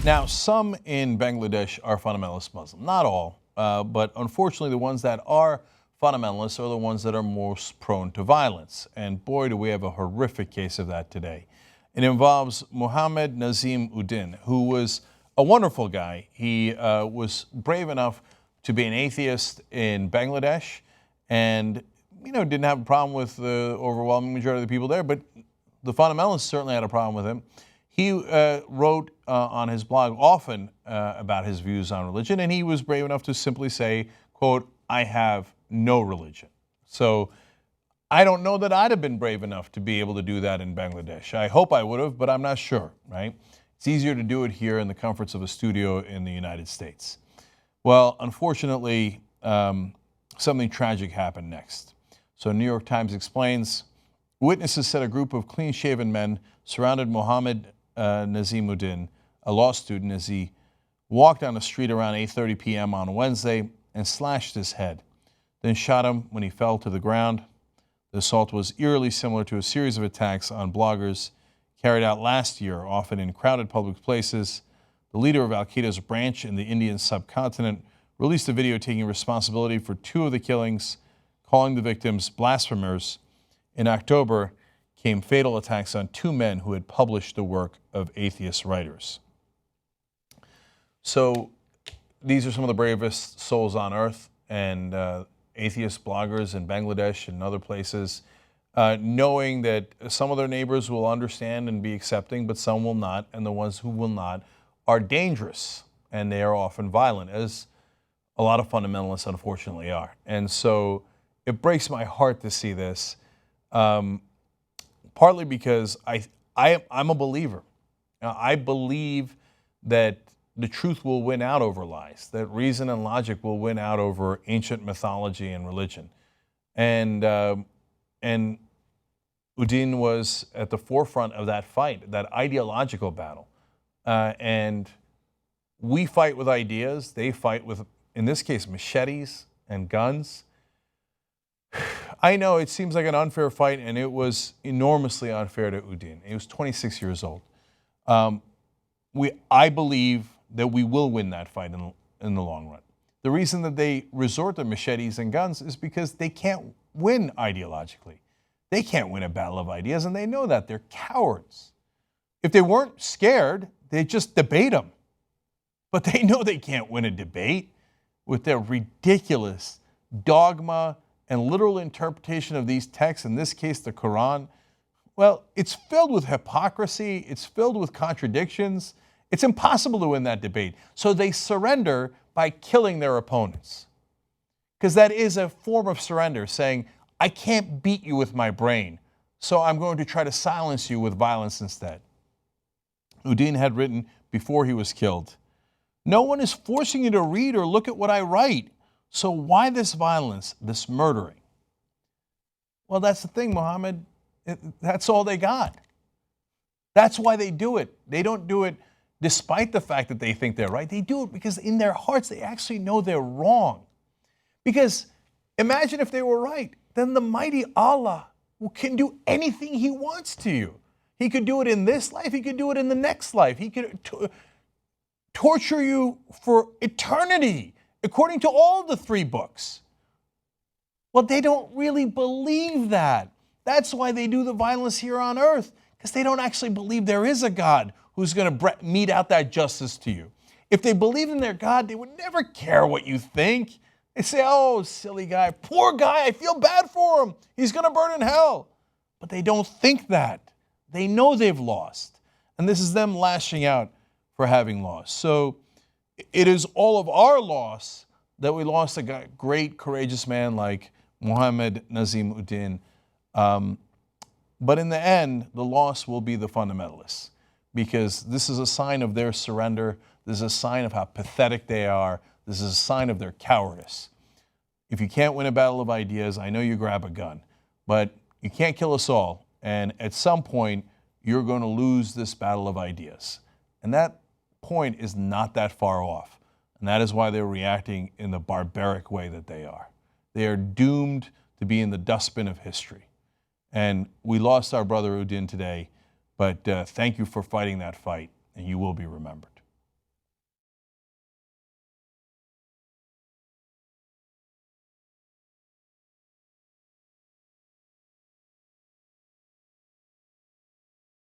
Now, some in Bangladesh are fundamentalist Muslim. Not all, but unfortunately the ones that are fundamentalists are the ones that are most prone to violence. And boy, do we have a horrific case of that today. It involves Mohammad Nazim Uddin, who was a wonderful guy. He was brave enough to be an atheist in Bangladesh and, didn't have a problem with the overwhelming majority of the people there, but the fundamentalists certainly had a problem with him. He wrote on his blog often about his views on religion, and he was brave enough to simply say, quote, "I have no religion." So I don't know that I'd have been brave enough to be able to do that in Bangladesh. I hope I would have, but I'm not sure, right? It's easier to do it here in the comforts of a studio in the United States. Well, unfortunately, something tragic happened next. So New York Times explains, witnesses said a group of clean-shaven men surrounded Mohammad Nazim Uddin, a law student, as he walked down the street around 8:30 p.m. on Wednesday and slashed his head, then shot him when he fell to the ground. The assault was eerily similar to a series of attacks on bloggers carried out last year, often in crowded public places. The leader of Al-Qaeda's branch in the Indian subcontinent released a video taking responsibility for two of the killings, calling the victims blasphemers. In October, came fatal attacks on two men who had published the work of atheist writers. So these are some of the bravest souls on earth, and atheist bloggers in Bangladesh and other places, knowing that some of their neighbors will understand and be accepting, but some will not, and the ones who will not are dangerous, and they are often violent, as a lot of fundamentalists unfortunately are. And so it breaks my heart to see this. Partly because I'm a believer. Now, I believe that the truth will win out over lies, that reason and logic will win out over ancient mythology and religion. And Uddin was at the forefront of that fight, that ideological battle. And we fight with ideas, they fight with, in this case, machetes and guns. I know it seems like an unfair fight, and it was enormously unfair to Uddin. He was 26 years old. I believe that we will win that fight in the long run. The reason that they resort to machetes and guns is because they can't win ideologically. They can't win a battle of ideas, and they know that. They're cowards. If they weren't scared, they'd just debate them. But they know they can't win a debate with their ridiculous dogma and literal interpretation of these texts, in this case the Quran. Well, it's filled with hypocrisy, it's filled with contradictions. It's impossible to win that debate. So they surrender by killing their opponents. Because that is a form of surrender, saying, I can't beat you with my brain, so I'm going to try to silence you with violence instead. Uddin had written before he was killed, "No one is forcing you to read or look at what I write. So why this violence, this murdering?" Well, that's the thing, Mohammed. That's all they got. That's why they do it. They don't do it despite the fact that they think they're right. They do it because in their hearts they actually know they're wrong. Because imagine if they were right, then the mighty Allah can do anything He wants to you. He could do it in this life, He could do it in the next life. He could torture you for eternity, according to all the three books. Well, they don't really believe that. That's why they do the violence here on earth, because they don't actually believe there is a God who's going to mete out that justice to you. If they believed in their God, they would never care what you think. They say, "Oh, silly guy, poor guy, I feel bad for him. He's going to burn in hell." But they don't think that. They know they've lost. And this is them lashing out for having lost. So it is all of our loss that we lost a great, courageous man like Mohammad Nazim Uddin. But in the end, the loss will be the fundamentalists, because this is a sign of their surrender. This is a sign of how pathetic they are. This is a sign of their cowardice. If you can't win a battle of ideas, I know you grab a gun, but you can't kill us all. And at some point, you're going to lose this battle of ideas. And that point is not that far off. And that is why they're reacting in the barbaric way that they are. They are doomed to be in the dustbin of history. And we lost our brother Uddin today, but thank you for fighting that fight, and you will be remembered.